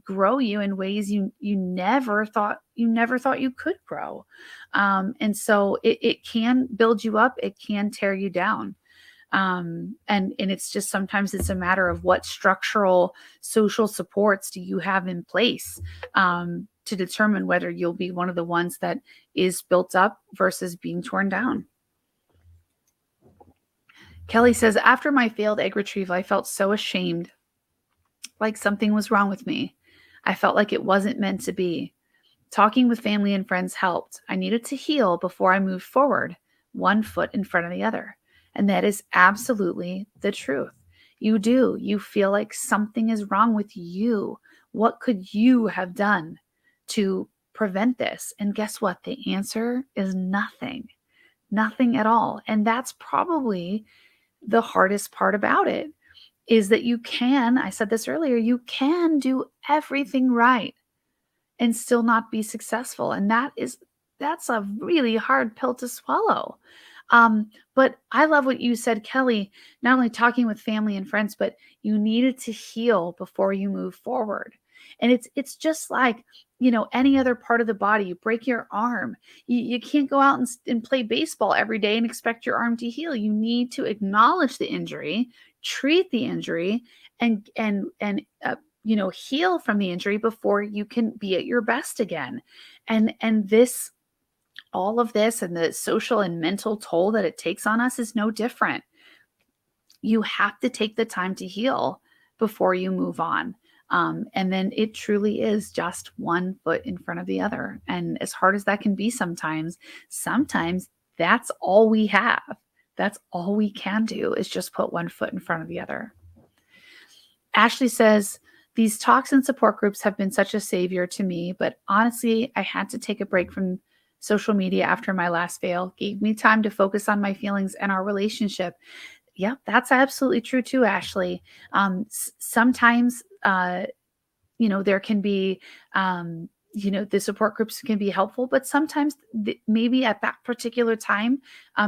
grow you in ways you never thought you could grow. And so it can build you up. It can tear you down. And it's just sometimes it's a matter of what structural social supports do you have in place to determine whether you'll be one of the ones that is built up versus being torn down. Kelly says, after my failed egg retrieval, I felt so ashamed, like something was wrong with me. I felt like it wasn't meant to be. Talking with family and friends helped. I needed to heal before I moved forward, one foot in front of the other. And that is absolutely the truth. You do. You feel like something is wrong with you. What could you have done to prevent this? And guess what? The answer is nothing, nothing at all. And that's probably the hardest part about it is that you can, I said this earlier, you can do everything right and still not be successful. And that's a really hard pill to swallow. But I love what you said, Kelly, not only talking with family and friends, but you needed to heal before you move forward. And it's just like, any other part of the body. You break your arm. You can't go out and play baseball every day and expect your arm to heal. You need to acknowledge the injury, treat the injury, and heal from the injury before you can be at your best again. And this, all of this and the social and mental toll that it takes on us is no different. You have to take the time to heal before you move on. And then it truly is just one foot in front of the other. And as hard as that can be sometimes that's all we have. That's all we can do is just put one foot in front of the other. Ashley says, these talks and support groups have been such a savior to me, but honestly, I had to take a break from social media after my last fail. Gave me time to focus on my feelings and our relationship. Yep, that's absolutely true too, Ashley. Sometimes, there can be, the support groups can be helpful, but sometimes maybe at that particular time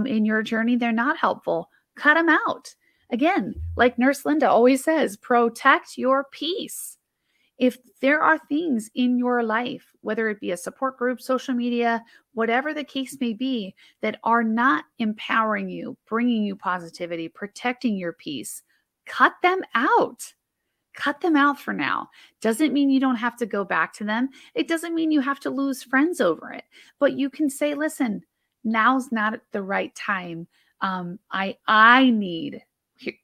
in your journey, they're not helpful. Cut them out. Again, like Nurse Linda always says, protect your peace. If there are things in your life, whether it be a support group, social media, whatever the case may be, that are not empowering you, bringing you positivity, protecting your peace, cut them out. Cut them out for now. Doesn't mean you don't have to go back to them. It doesn't mean you have to lose friends over it. But you can say, listen, now's not the right time. I need,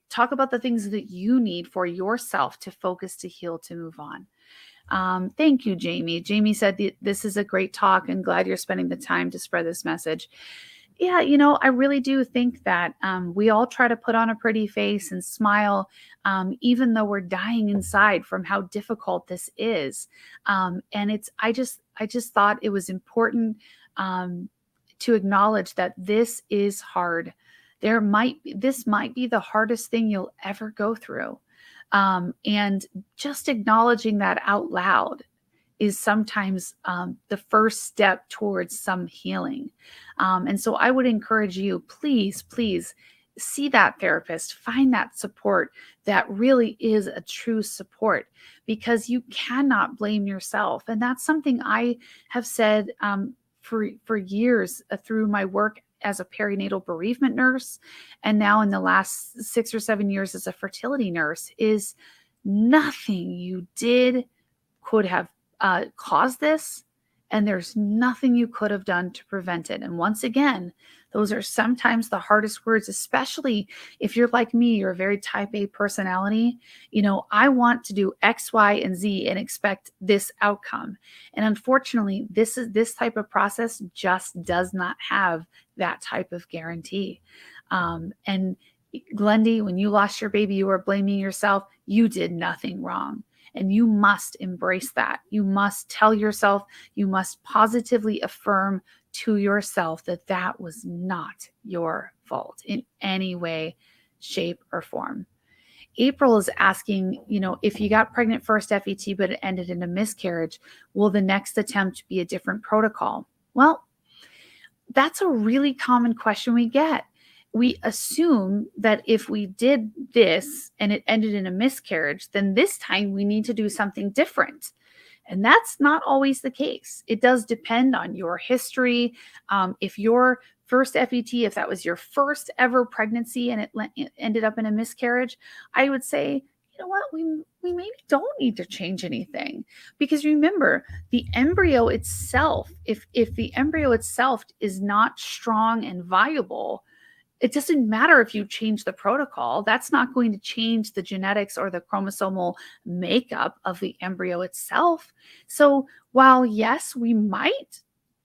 talk about the things that you need for yourself to focus, to heal, to move on. Thank you, Jamie. Jamie said, this is a great talk and glad you're spending the time to spread this message. Yeah, I really do think that we all try to put on a pretty face and smile, even though we're dying inside from how difficult this is. And I just thought it was important to acknowledge that this is hard. This might be the hardest thing you'll ever go through. And just acknowledging that out loud is sometimes the first step towards some healing. And so I would encourage you, please see that therapist, find that support that really is a true support, because you cannot blame yourself. And that's something I have said for years through my work as a perinatal bereavement nurse, and now in the last 6 or 7 years as a fertility nurse, is nothing you did could have caused this, and there's nothing you could have done to prevent it. And once again, those are sometimes the hardest words, especially if you're like me, you're a very type A personality. I want to do X, Y, and Z and expect this outcome. And unfortunately, this type of process just does not have that type of guarantee. And Glendy, when you lost your baby, you were blaming yourself. You did nothing wrong. And you must embrace that. You must tell yourself, you must positively affirm to yourself that that was not your fault in any way, shape, or form. April is asking, if you got pregnant first FET, but it ended in a miscarriage, will the next attempt be a different protocol? Well, that's a really common question we get. We assume that if we did this and it ended in a miscarriage, then this time we need to do something different. And that's not always the case. It does depend on your history. If your first FET, if that was your first ever pregnancy and it ended up in a miscarriage, I would say, you know what, we maybe don't need to change anything. Because remember, the embryo itself, if the embryo itself is not strong and viable, it doesn't matter if you change the protocol. That's not going to change the genetics or the chromosomal makeup of the embryo itself. So while yes, we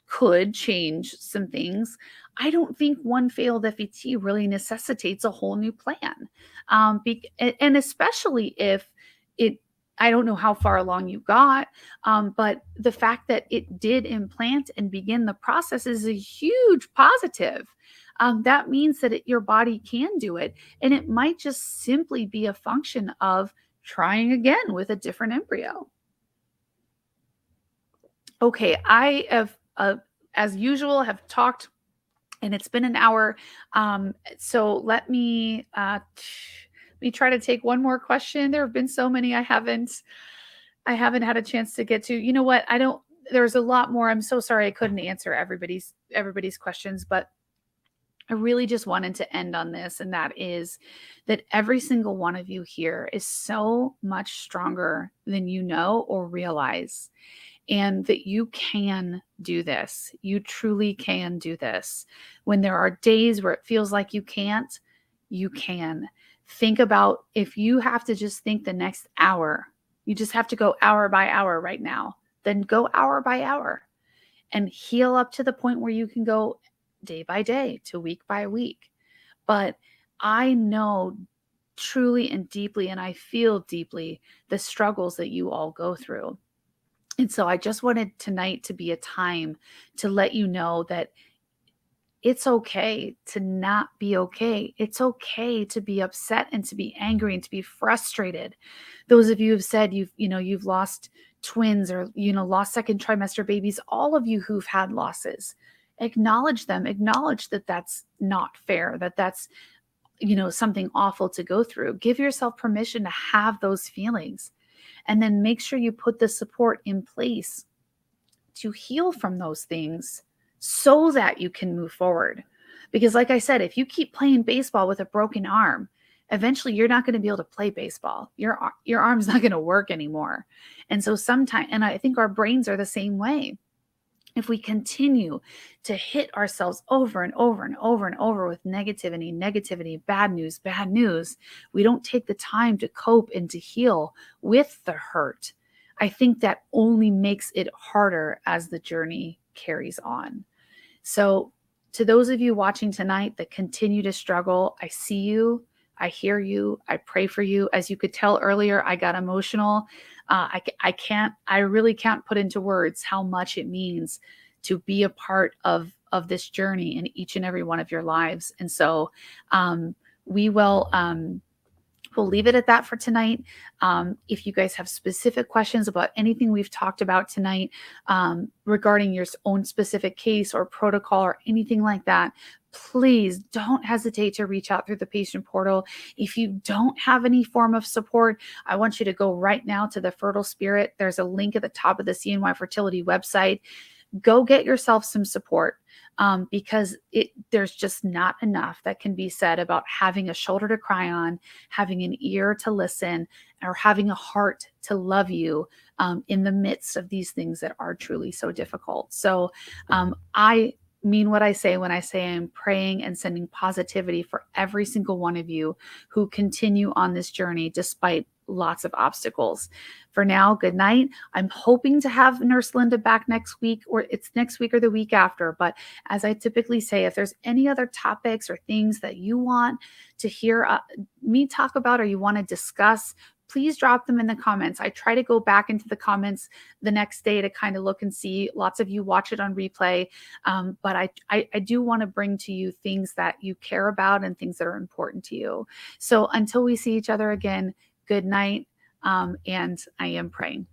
could change some things, I don't think one failed FET really necessitates a whole new plan. And especially if it, I don't know how far along you got, but the fact that it did implant and begin the process is a huge positive. That means that your body can do it. And it might just simply be a function of trying again with a different embryo. Okay, I have, as usual, have talked, and it's been an hour. So let me try to take one more question. There have been so many I haven't had a chance to get to. You know what? There's a lot more. I'm so sorry I couldn't answer everybody's questions, but I really just wanted to end on this, and that is that every single one of you here is so much stronger than you know or realize, and that you can do this. You truly can do this. When there are days where it feels like you can't, you can. Think about, if you have to just think the next hour, you just have to go hour by hour right now, then go hour by hour and heal up to the point where you can go day by day to week by week. But I know truly and deeply, and I feel deeply the struggles that you all go through. And so I just wanted tonight to be a time to let you know that it's okay to not be okay. It's okay to be upset and to be angry and to be frustrated. Those of you who've said you've lost twins or lost second trimester babies, all of you who've had losses, acknowledge them. Acknowledge that that's not fair, that that's something awful to go through. Give yourself permission to have those feelings, and then make sure you put the support in place to heal from those things so that you can move forward. Because like I said, if you keep playing baseball with a broken arm, eventually you're not going to be able to play baseball. Your arm's not going to work anymore. And so sometimes, and I think our brains are the same way. If we continue to hit ourselves over and over and over and over with negativity, bad news, we don't take the time to cope and to heal with the hurt. I think that only makes it harder as the journey carries on. So to those of you watching tonight that continue to struggle, I see you. I hear you. I pray for you. As you could tell earlier, I got emotional. I really can't put into words how much it means to be a part of this journey in each and every one of your lives. And so we'll leave it at that for tonight. If you guys have specific questions about anything we've talked about tonight, regarding your own specific case or protocol or anything like that, please don't hesitate to reach out through the patient portal. If you don't have any form of support, I want you to go right now to the Fertile Spirit. There's a link at the top of the CNY Fertility website. Go get yourself some support, because there's just not enough that can be said about having a shoulder to cry on, having an ear to listen, or having a heart to love you in the midst of these things that are truly so difficult. So I mean what I say when I say I'm praying and sending positivity for every single one of you who continue on this journey despite lots of obstacles. For now, good night. I'm hoping to have Nurse Linda back next week, or it's next week or the week after. But as I typically say, if there's any other topics or things that you want to hear me talk about or you want to discuss, please drop them in the comments. I try to go back into the comments the next day to kind of look and see. Lots of you watch it on replay, but I do want to bring to you things that you care about and things that are important to you. So until we see each other again, good night, and I am praying.